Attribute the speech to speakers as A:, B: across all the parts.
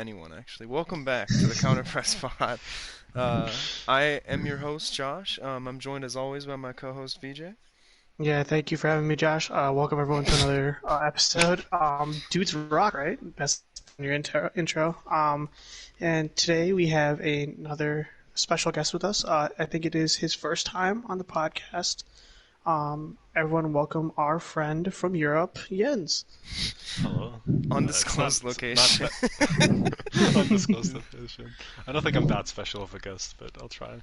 A: anyone actually. Welcome back to the Counter Press Pod. I am your host, Josh. I'm joined as always by my co-host, VJ.
B: Yeah, thank you for having me, Josh. Welcome everyone to another episode. Dudes rock, right? Best in your intro. And today we have another special guest with us. I think it is his first time on the podcast. Everyone, welcome our friend from Europe, Jens.
C: Hello.
A: Undisclosed
C: It's not
A: location.
C: that undisclosed location. I don't think I'm that special of a guest, but I'll try.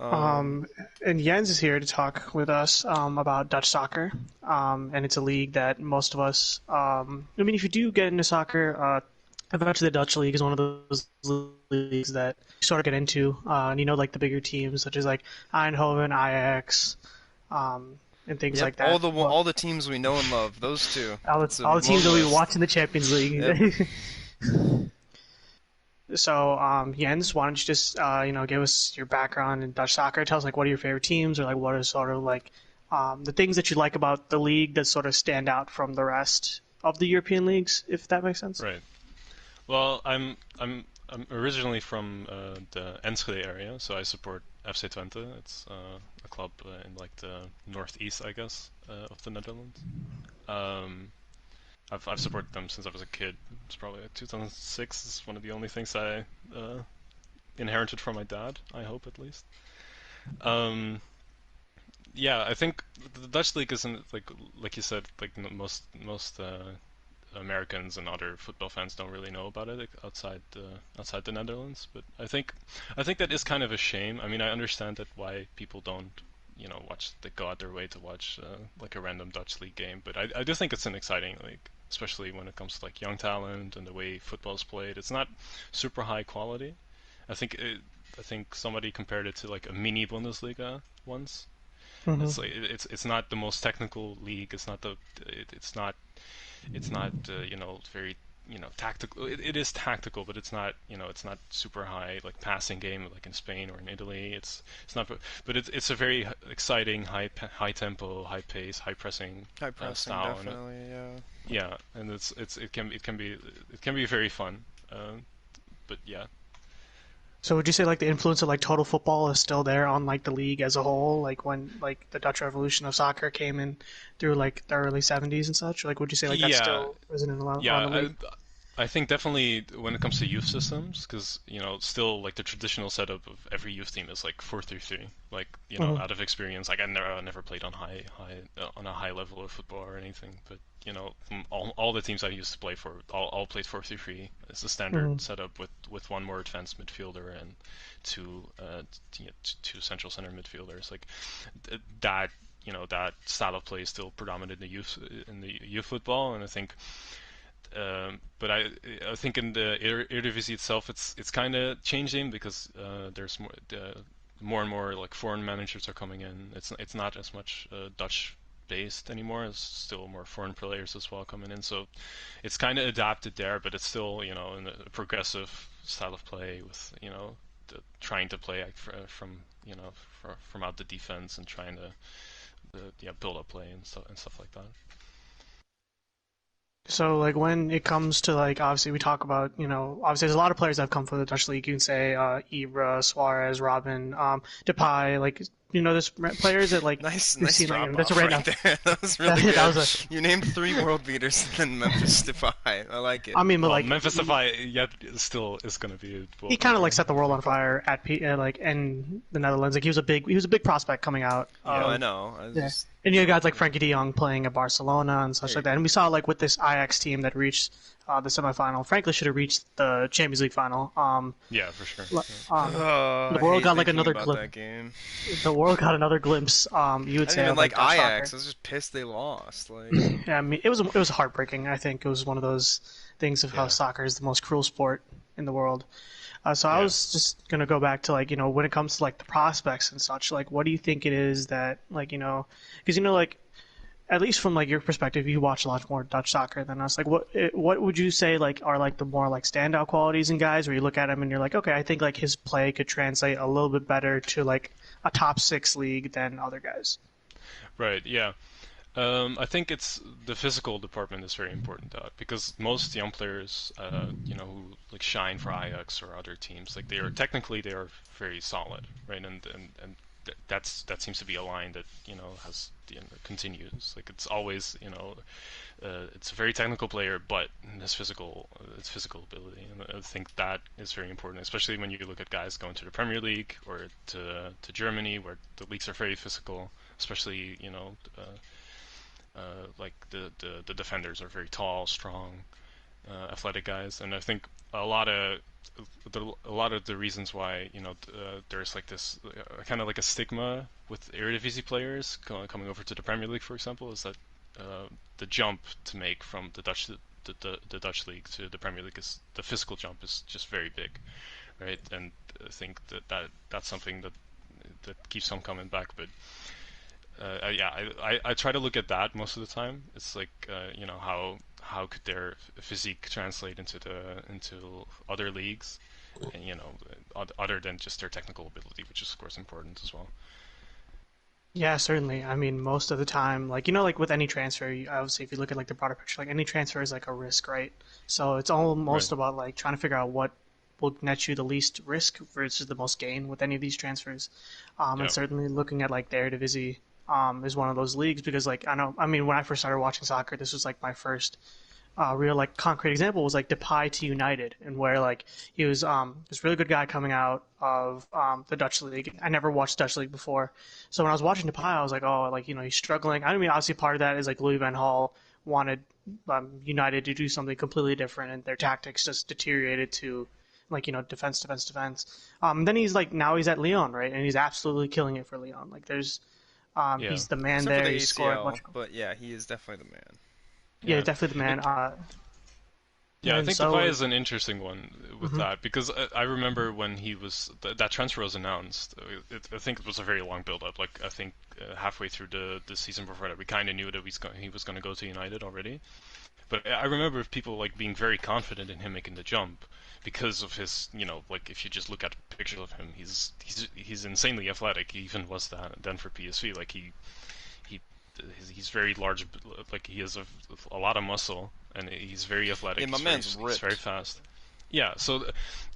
A: um,
B: Um, and Jens is here to talk with us about Dutch soccer. And it's a league that most of us, I mean, if you do get into soccer, eventually the Dutch league is one of those leagues that you sort of get into. And you know, like the bigger teams such as like Eindhoven, Ajax, and things
A: yep,
B: like that.
A: all the teams we know and love. Those two. It's a
B: All the teams
A: long
B: that we
A: list.
B: watch in the Champions
A: Yep.
B: League. So, Jens, why don't you just, give us your background in Dutch soccer? Tell us, like, what are your favorite teams, or, like, what are sort of, like, the things that you like about the league that sort of stand out from the rest of the European leagues, if that makes sense?
C: Right. Well, I'm originally from the Enschede area, so I support FC Twente. It's a club in like the northeast, I guess, of the Netherlands. Um, I've supported them since I was a kid. It's probably like 2006 is one of the only things I inherited from my dad. I hope at least. Um, Yeah, I think the Dutch league isn't like you said, like most Americans and other football fans don't really know about it, like, outside the Netherlands. But I think that is kind of a shame. I mean, I understand that why people don't watch, they go out their way to watch like a random Dutch league game. But I do think it's an exciting league, especially when it comes to like young talent and the way football is played. It's not super high quality. I think I think somebody compared it to like a mini Bundesliga once.
B: Hmm.
C: It's not the most technical league. It's not very tactical. It is tactical, but it's not super high like passing game like in Spain or in Italy. It's not, but it's a very exciting high tempo, high pace, high pressing
A: High pressing,
C: style, and
A: definitely. Yeah.
C: yeah, and it can be very fun. But yeah,
B: So would you say, like, the influence of, like, total football is still there on, like, the league as a whole? Like, when, like, the Dutch revolution of soccer came in through, like, the early 70s and such? Like, would you say, like, that's
C: yeah,
B: still resonant on the
C: yeah.
B: league?
C: I think definitely when it comes to youth systems, because still like the traditional setup of every youth team is like 4-3-3. Like
B: Hmm.
C: out of experience, like I never played on on a high level of football or anything, but from all the teams I used to play for, all played 4-3-3. It's the standard
B: Hmm.
C: setup with one more advanced midfielder and two central center midfielders. Like that. That style of play is still predominant in the youth football, and I think but I think in the Eredivisie itself, it's kind of changing because there's more and more like foreign managers are coming in. It's not as much Dutch based anymore. It's still more foreign players as well coming in. So it's kind of adapted there, but it's still in a progressive style of play with trying to play like, from from out the defense and trying to yeah, build up play and stuff like that.
B: So, like, when it comes to, like, obviously we talk about, obviously there's a lot of players that have come from the Dutch league. You can say Ibra, Suarez, Robin, Depay, like, there's players that, like,
A: Nice,
B: we've
A: nice
B: seen, like,
A: drop
B: that's a
A: off right
B: random.
A: there. That was really
B: That
A: good.
B: was a.
A: You named three world beaters and then Memphis Depay. I like it.
B: I mean, but
C: Well,
B: like
C: Memphis Depay yet still is going to be a
B: he
C: world
B: kind of like
C: beater.
B: set the
C: I
B: world on
C: think.
B: fire like in the Netherlands. Like he was a big prospect coming out
A: No,
C: Yeah,
A: I
B: of.
A: know. I was
B: Yeah.
A: just
B: And you had guys like Frankie de Jong playing at Barcelona and
A: there
B: such
A: you
B: like that. And
A: go.
B: we saw like with this Ajax team that reached the semifinal. Frankly, should have reached the Champions League final.
C: yeah, for sure.
B: L-
C: Yeah.
B: um,
A: Oh,
B: the
A: I
B: world
A: hate
B: got like
A: thinking
B: another
A: about
B: glimpse.
A: that game.
B: The world got another glimpse. You
A: I
B: would
A: didn't
B: say
A: even
B: of like
A: like
B: Dutch
A: Ajax.
B: soccer.
A: I was just pissed they lost. Like,
B: Yeah, I mean it was heartbreaking. I think it was one of those things of how
C: Yeah,
B: soccer is the most cruel sport in the world. So I
C: yeah.
B: was just gonna go back to like when it comes to like the prospects and such, like what do you think it is that like because like at least from like your perspective, you watch a lot more Dutch soccer than us. Like what would you say like are like the more like standout qualities in guys where you look at him and you're like, okay, I think like his play could translate a little bit better to like a top six league than other guys.
C: Right. Yeah. I think it's the physical department is very important because most young players, who like shine for Ajax or other teams, like they are very solid, right? And that seems to be a line that has continues. Like it's always it's a very technical player, but its physical ability, and I think that is very important, especially when you look at guys going to the Premier League or to Germany, where the leagues are very physical, especially like the defenders are very tall, strong, athletic guys, and I think a lot of the reasons why there's like this kind of like a stigma with Eredivisie players coming over to the Premier League, for example, is that the jump to make from the Dutch league to the Premier League is the physical jump is just very big, right? And I think that's something that keeps on coming back, but. Yeah, I try to look at that most of the time. It's like how could their physique translate into other leagues, and other than just their technical ability, which is of course important as well.
B: Yeah, certainly. I mean, most of the time, like like with any transfer, obviously, if you look at like the broader picture, like any transfer is like a risk, right? So it's almost
C: Right.
B: about like trying to figure out what will net you the least risk versus the most gain with any of these transfers. And
C: Yeah.
B: certainly looking at like the Eredivisie, is one of those leagues because like I mean, when I first started watching soccer, this was like my first real like concrete example was like Depay to United, and where like he was this really good guy coming out of the Dutch league. I never watched Dutch league before, so when I was watching Depay, I was like, oh, like he's struggling. I mean, obviously part of that is like Louis van Gaal wanted United to do something completely different, and their tactics just deteriorated to like defense, defense, defense. Then he's like now he's at Lyon, right, and he's absolutely killing it for Lyon. Like there's
C: Yeah.
B: he's the man
A: Except for
B: there.
A: the
B: He's scored a bunch.
A: ACL, but yeah, he is definitely the man.
B: Yeah,
C: Yeah.
B: definitely the man.
C: Yeah, I
B: And
C: think
B: so,
C: Depay is an interesting one with
B: mhm.
C: that because I remember when that transfer was announced. I think it was a very long build-up. Like I think halfway through the season before that, we kind of knew that he was going to go to United already. But I remember people like being very confident in him making the jump because of his, like if you just look at pictures of him, he's insanely athletic. He even was that then for PSV. Like he he's very large, like he has a lot of muscle, and he's very athletic.
A: Yeah, my man's
C: He's very
A: ripped.
C: fast. Yeah, so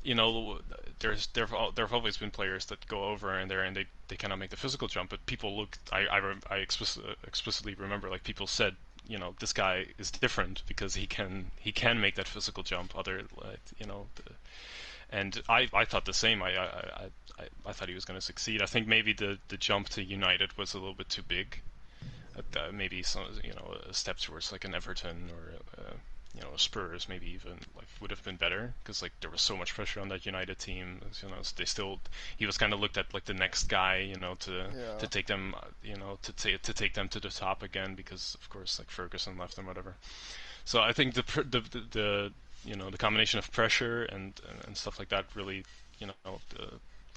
C: there've always been players that go over in there and they cannot make the physical jump, but people look. I explicitly remember like people said, this guy is different because he can make that physical jump. And I thought the same. I thought he was going to succeed. I think maybe the jump to United was a little bit too big. Maybe some a step towards like an Everton or a Spurs maybe even like would have been better because like there was so much pressure on that United team. They still he was kind of looked at like the next guy to
A: Yeah.
C: take them to take them to the top again because of course like Ferguson left and whatever. So I think the combination of pressure and stuff like that really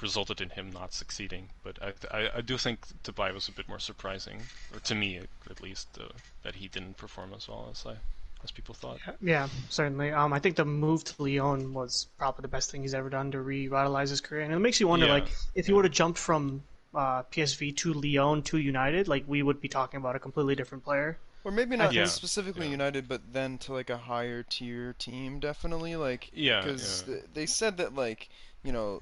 C: resulted in him not succeeding. But I do think Dubai was a bit more surprising, or to me at least, that he didn't perform as well as people thought.
B: Yeah, certainly. I think the move to Lyon was probably the best thing he's ever done to revitalize his career, and it makes you wonder,
C: Yeah,
B: like, if he would have jumped from PSV to Lyon to United, like, we would be talking about a completely different player.
A: Or maybe
B: I
A: not
B: think,
C: yeah,
A: specifically
C: yeah,
A: United, but then to like a higher tier team, definitely. Like,
C: yeah,
A: because they said that like you know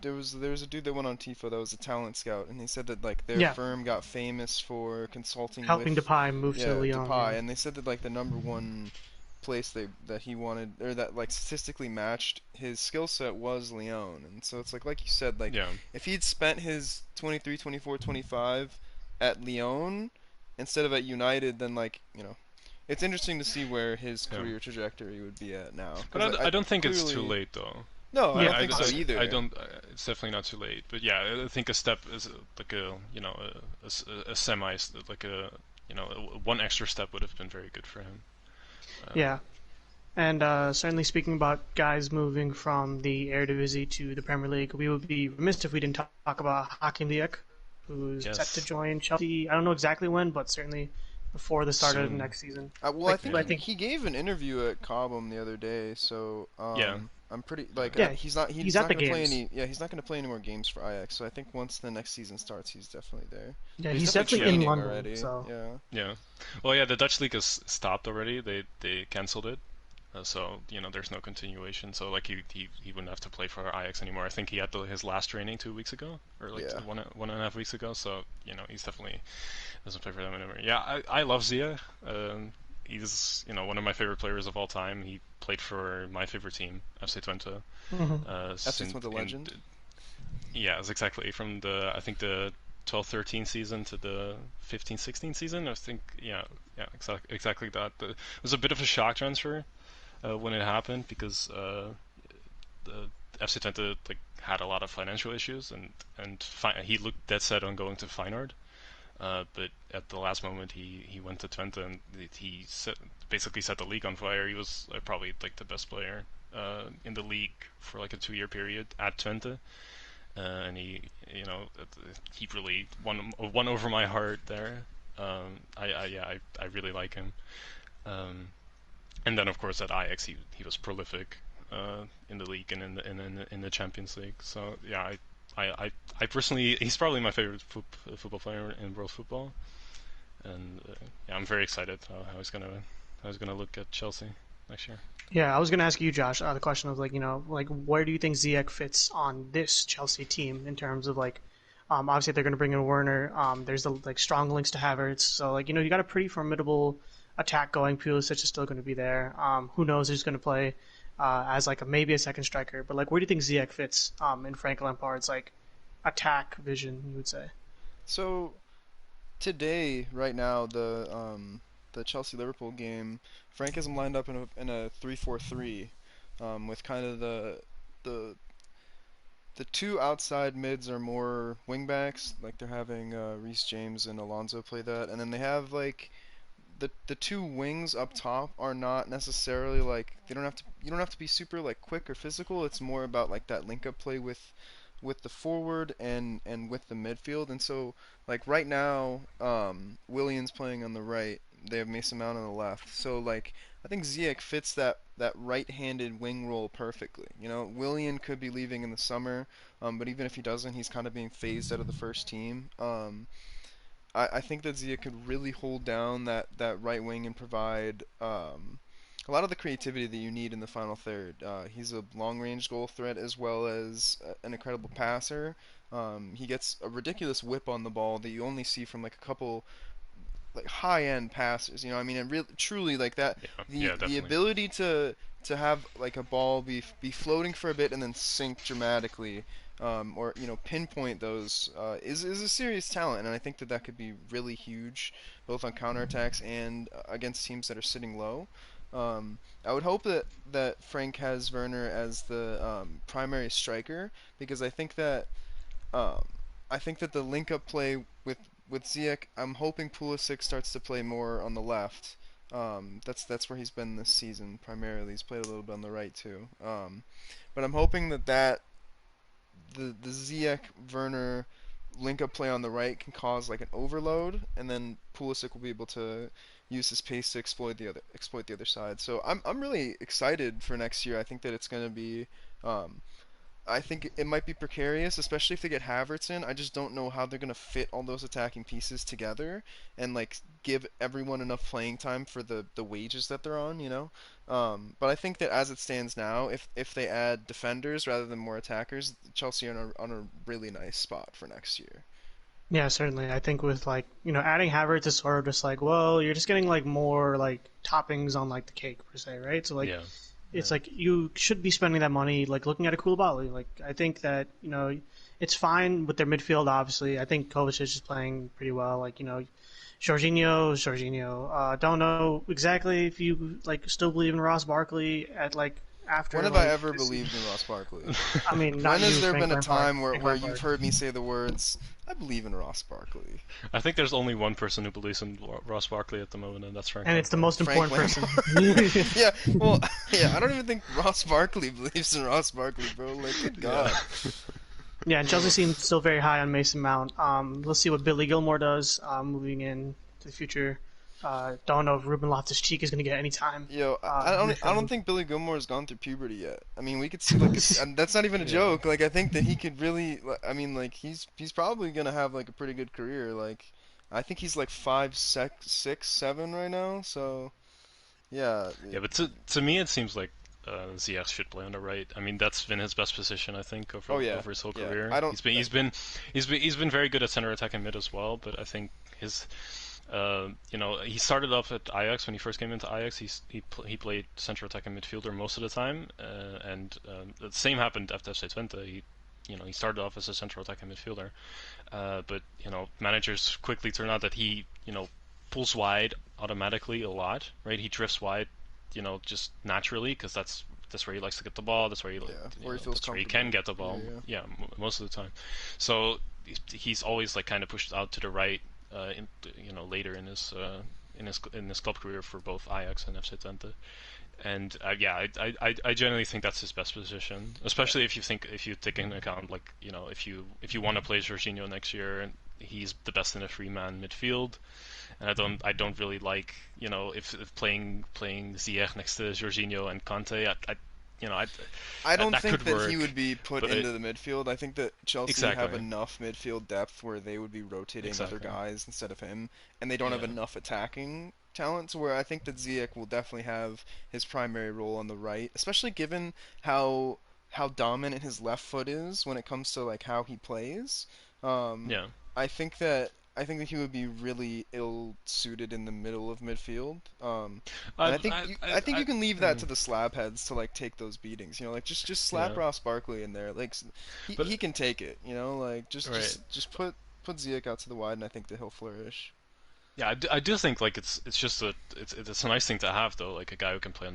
A: there was a dude that went on Tifo that was a talent scout, and he said that like their
B: yeah,
A: firm got famous for consulting
B: helping
A: with
B: Depay move to Lyon.
A: Depay,
B: Yeah,
A: and they said that like the number one place that he wanted or that like statistically matched his skill set was Lyon, and so it's like you said, like
C: yeah,
A: if he'd spent his 23, 24, 25 at Lyon instead of at United, then like it's interesting to see where his
C: yeah.
A: career trajectory would be at now.
C: But
A: Because
C: I don't think it's too
A: clearly,
C: late though.
A: no, I
B: yeah,
A: don't think so either.
C: I don't. It's definitely not too late. But yeah, I think a step is like a semi like one extra step would have been very good for him.
B: yeah. And certainly speaking about guys moving from the Eredivisie to the Premier League, we would be remiss if we didn't talk about Hakim Ziyech, who's set to
C: Yes.
B: join Chelsea. I don't know exactly when, but certainly before the start of the
C: soon.
B: next season.
A: Well, I
B: Like
A: think
B: I
C: Yeah.
B: think
A: he gave an interview at Cobham the other day, so
C: Yeah.
A: I'm pretty like
B: yeah,
A: he's
B: he's at
A: not
B: the
A: gonna play
B: games.
A: he's not gonna play any more games for Ajax. So I think once the next season starts, he's definitely there.
B: Yeah,
A: But he's
B: he's
A: definitely
B: definitely in
A: training
B: London.
A: already.
B: So
A: Yeah.
C: Yeah. Well, yeah, the Dutch league is stopped already. They canceled it. So there's no continuation. So like he wouldn't have to play for Ajax anymore. I think he had his last training 2 weeks ago, or like
A: Yeah.
C: one and a half weeks ago. So he's definitely doesn't play for them anymore. Yeah, I love Zia. He's one of my favorite players of all time. He played for my favorite team, FC Twente.
B: mhm.
A: FC Twente legend.
C: Yeah, it's exactly from I think the 12-13 season to the 15-16 season. I think yeah, exactly that. It was a bit of a shock transfer when it happened because the FC Twente like had a lot of financial issues and he looked dead set on going to Feyenoord. But at the last moment, he went to Twente and he basically set the league on fire. He was probably like the best player in the league for like a 2-year period at Twente, and he really won over my heart there. I really like him. And then of course at Ajax he was prolific in the league and in the Champions League. So yeah, I personally he's probably my favorite football player in world football, and yeah, I'm very excited how he's gonna look at Chelsea next year.
B: Yeah, I was gonna ask you, Josh, the question of like where do you think Ziyech fits on this Chelsea team in terms of like, obviously they're gonna bring in Werner. There's the like strong links to Havertz, so like you got a pretty formidable attack going. Pulisic is still gonna be there. Who knows who's gonna play as like maybe a second striker, but like where do you think Ziyech fits in Frank Lampard's like attack vision? You would say.
A: So today, right now, the Chelsea Liverpool game, Frank has him lined up in a 3-4-3, with kind of the the two outside mids are more wingbacks, like they're having Reece James and Alonso play that, and then they have like the two wings up top are not necessarily like they don't have to you don't have to be super like quick or physical. It's more about like that link up play with the forward and with the midfield. And so like right now, Willian's playing on the right. They have Mason Mount on the left. So like I think Ziyech fits that right-handed wing role perfectly. Willian could be leaving in the summer, but even if he doesn't, he's kind of being phased out of the first team. I think that Zia could really hold down that right wing and provide a lot of the creativity that you need in the final third. He's a long range goal threat as well as an incredible passer. He gets a ridiculous whip on the ball that you only see from like a couple like high end passes. I mean, and really truly like that.
C: Yeah,
A: The
C: definitely.
A: ability to have like a ball be floating for a bit and then sink dramatically, or pinpoint those, is a serious talent, and I think that could be really huge, both on counterattacks and against teams that are sitting low. I would hope that Frank has Werner as the primary striker, because um, I think that the link up play with Ziyech, I'm hoping Pulisic starts to play more on the left. That's where he's been this season primarily. He's played a little bit on the right too. But I'm hoping that the Ziyech Werner link up play on the right can cause like an overload, and then Pulisic will be able to use his pace to exploit the other side. So I'm really excited for next year. I think that it's going to be um, I think it might be precarious, especially if they get Havertz in. I just don't know how they're gonna fit all those attacking pieces together and like give everyone enough playing time for the wages that they're on. But I think that as it stands now, if they add defenders rather than more attackers, Chelsea are on a really nice spot for next year.
B: Yeah, certainly. I think with like adding Havertz is sort of just like, well, you're just getting like more like toppings on like the cake per se, right? So like
C: Yeah.
B: it's
C: Yeah.
B: like you should be spending that money like looking at a Koulibaly. Like I think that it's fine with their midfield. Obviously, I think Kovacic is playing pretty well. Like Jorginho. Don't know exactly if you like still believe in Ross Barkley at like after
A: When have I
B: like
A: ever
B: this
A: believed in Ross Barkley?
B: I mean, not
A: When
B: you,
A: has there
B: Frank
A: been a
B: Lampard.
A: time
B: Frank
A: where you've
B: Lampard.
A: heard me say the words, I believe in Ross Barkley?
C: I think there's only one person who believes in Ross Barkley at the moment, and that's Frank
B: And it's the
C: Lampard.
B: most
A: Frank
B: important
A: Lampard.
B: person.
A: Yeah, well, yeah, I don't even think Ross Barkley believes in Ross Barkley, bro. Like, good God.
B: Yeah, and Chelsea seems still very high on Mason Mount. Let's see what Billy Gilmore does moving in to the future. Don't know if Ruben Loftus-Cheek is going to get any time.
A: Yo, I don't think Billy Gilmore has gone through puberty yet. I mean, we could see like and that's not even a
C: Yeah.
A: joke. Like, I think that he could really. I mean, like he's probably gonna have like a pretty good career. Like, I think he's like 5'6", 6'7" right now. So yeah,
C: Yeah, but to me it seems like Ziyech should play on the right. I mean, that's been his best position, I think,
A: oh yeah,
C: over his whole
A: yeah.
C: career.
A: I don't.
C: He's been very good at center attack and mid as well. But I think his he started off at Ajax when he first came into Ajax. He played central attack and midfielder most of the time, and the same happened after FC Twente. He started off as a central attack and midfielder, but managers quickly turn out that he pulls wide automatically a lot, right? He drifts wide, just naturally because that's where he likes to get the ball. That's where
A: Where he feels
C: that's where he
A: comfortable.
C: can get the ball.
A: Yeah,
C: Yeah, most of the time. So he's always like kind of pushed out to the right, later in his club career for both Ajax and FC Twente. And yeah, I generally think that's his best position, especially if you take into account like if you want to play Jorginho next year, and he's the best in a three-man midfield, and I don't really like if playing Ziyech next to Jorginho and Conte,
A: I don't
C: that
A: think
C: could
A: that
C: work,
A: he would be put
C: but
A: into the midfield. I think that Chelsea have
C: exactly,
A: enough midfield depth where they would be rotating other
C: exactly,
A: guys instead of him, and they don't have
C: yeah,
A: enough attacking talent to where I think that Ziyech will definitely have his primary role on the right, especially given how how dominant his left foot is when it comes to like how he plays. Um,
C: yeah.
A: I think that he would be really ill suited in the middle of midfield. And I think you can leave that to the slab heads to like take those beatings. You know, like just slap
C: Yeah,
A: Ross Barkley in there. Like
C: but
A: he can take it. You know, like
C: right.
A: just put Ziyech out to the wide, and I think that he'll flourish.
C: Yeah, I do think like it's just it's a nice thing to have though, like a guy who can play on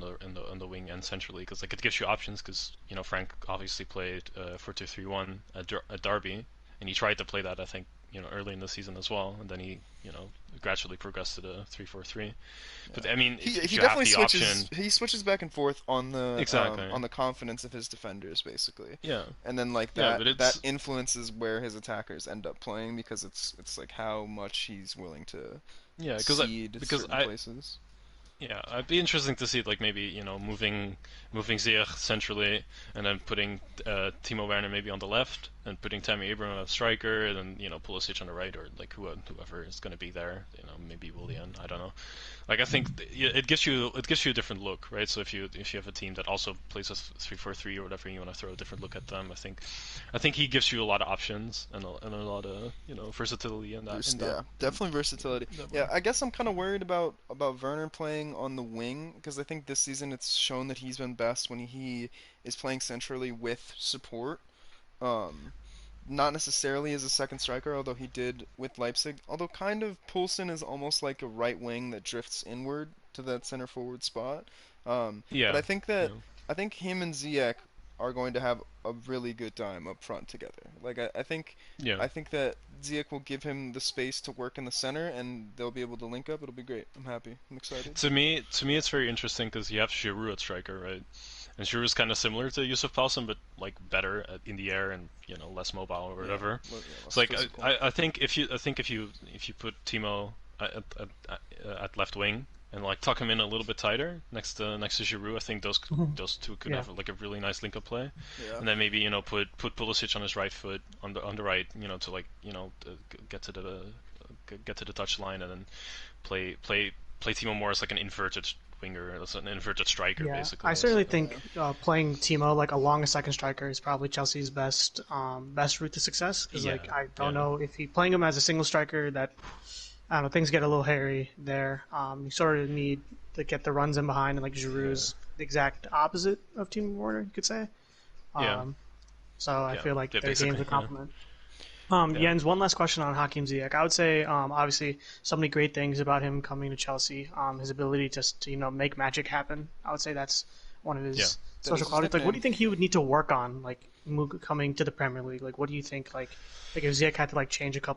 C: the wing and centrally, because like it gives you options. Because Frank obviously played 4-2-3-1 at Derby, and he tried to play that I think early in the season as well, and then he gradually progressed to the 3-4-3.
A: Yeah.
C: But I mean, if
A: He
C: you have
A: definitely
C: the option,
A: switches back and forth
C: exactly,
A: on the confidence of his defenders basically.
C: yeah,
A: And then like
C: yeah, but
A: that
C: it's
A: influences where his attackers end up playing because it's like how much he's willing to
C: yeah,
A: cede
C: because
A: certain places.
C: yeah, it'd be interesting to see like maybe moving Ziyech centrally, and then putting Timo Werner maybe on the left, and putting Tammy Abraham as striker, and then Pulisic on the right, or like whoever is going to be there, maybe Willian, I don't know. Like I think it gives you a different look, right? So if you have a team that also plays a 3-4-3 or whatever, you want to throw a different look at them. I think he gives you a lot of options and a lot of versatility in that
A: Yeah, definitely versatility.
C: that
A: Yeah,
C: way.
A: I guess I'm kind of worried about Werner playing on the wing because I think this season it's shown that he's been best when he is playing centrally with support. Um, Not necessarily as a second striker, although he did with Leipzig. Although kind of Poulsen is almost like a right wing that drifts inward to that center forward spot. But
C: Yeah, yeah,
A: I think him and Ziyech are going to have a really good time up front together. Like
C: yeah.
A: I think that Ziyech will give him the space to work in the center, and they'll be able to link up. It'll be great. I'm happy. I'm excited.
C: To me, it's very interesting because you have Giroud at striker, right? And Giroud is kind of similar to Yusuf Paulsen, but like better in the air and less mobile or
A: Yeah,
C: whatever.
A: yeah,
C: It's
A: less
C: like
A: physical.
C: I think if you put Timo at left wing and like tuck him in a little bit tighter next to Giroud, I think those two could
B: Yeah.
C: have like a really nice link up play.
A: Yeah.
C: And then maybe put Pulisic on his right foot on the right, to like get to the touch line, and then play Timo more as like an inverted winger, as an inverted striker
B: Yeah,
C: basically.
B: I certainly
A: Yeah.
B: think playing Timo like along a second striker is probably Chelsea's best route to success. Because
C: Yeah,
B: like I don't
C: yeah,
B: know if he playing him as a single striker, that I don't know, things get a little hairy there. You sort of need to get the runs in behind, and like
C: yeah,
B: Giroud's the exact opposite of Timo Werner, you could say.
C: yeah,
B: Um, so I
C: yeah,
B: feel like
C: yeah,
B: their games
C: basically,
B: are
C: yeah,
B: complement.
C: yeah,
B: Jens, one last question on Hakim Ziyech. I would say, obviously, so many great things about him coming to Chelsea. His ability just to make magic happen. I would say that's one of
C: yeah.
B: his
A: That is
B: special
A: his
B: qualities. Like, what do
A: nickname.
B: you think he would need to work on, like coming to the Premier League? Like, what do you think, like if Ziyech had to like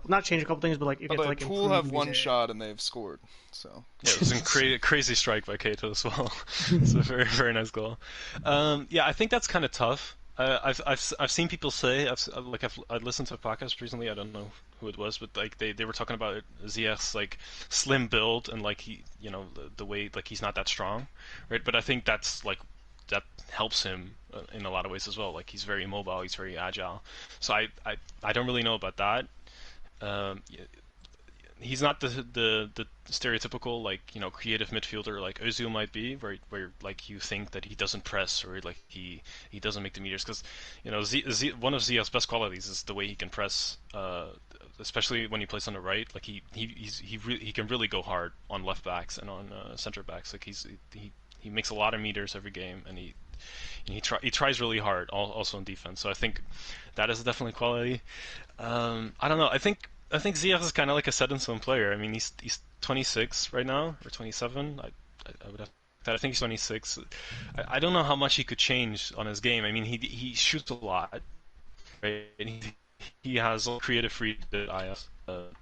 B: not change a couple things, but like if you had to
A: Although
B: like
A: Poole
B: improve
A: have
B: in these
A: one
B: areas?
A: shot and they've scored, so
C: Yeah, it was a crazy strike by Keita as well. It's a very very nice goal. Yeah, I think that's kind of tough. I've seen people say I listened to a podcast recently. I don't know who it was, but like they were talking about Ziyech's like slim build and like he the way like he's not that strong, right? But I think that helps him in a lot of ways as well. Like he's very mobile, he's very agile. So I don't really know about that. Um, he's not the stereotypical like creative midfielder like Özil might be, where like you think that he doesn't press or like he doesn't make the meters because one of Zia's best qualities is the way he can press, especially when he plays on the right. Like he can really go hard on left backs and on center backs. Like he makes a lot of meters every game and he tries really hard also in defense. So I think that is definitely quality. I don't know. I think Ziyech is kind of like a set in stone player. I mean, he's 26 right now or 27. I would have that. I think he's 26. I don't know how much he could change on his game. I mean, he shoots a lot, right? And he has all creative freedom that I have.